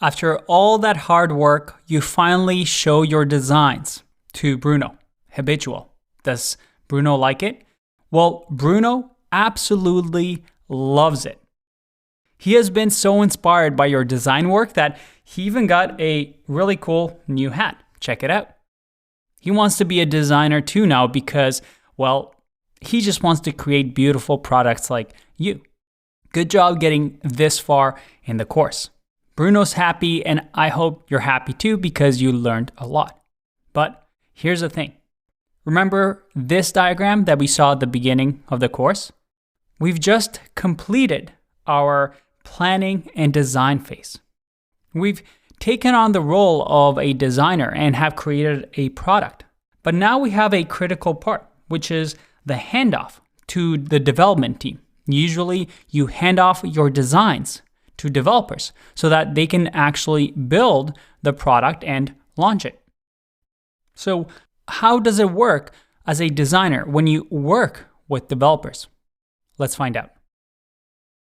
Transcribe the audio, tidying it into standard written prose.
After all that hard work, you finally show your designs to Bruno. Habitual. Does Bruno like it? Well, Bruno absolutely loves it. He has been so inspired by your design work that he even got a really cool new hat. Check it out. He wants to be a designer too now because, well, he just wants to create beautiful products like you. Good job getting this far in the course. Bruno's happy, and I hope you're happy too because you learned a lot. But here's the thing. Remember this diagram that we saw at the beginning of the course? We've just completed our planning and design phase. We've taken on the role of a designer and have created a product. But now we have a critical part, which is the handoff to the development team. Usually you hand off your designs to developers so that they can actually build the product and launch it. So how does it work as a designer when you work with developers? Let's find out.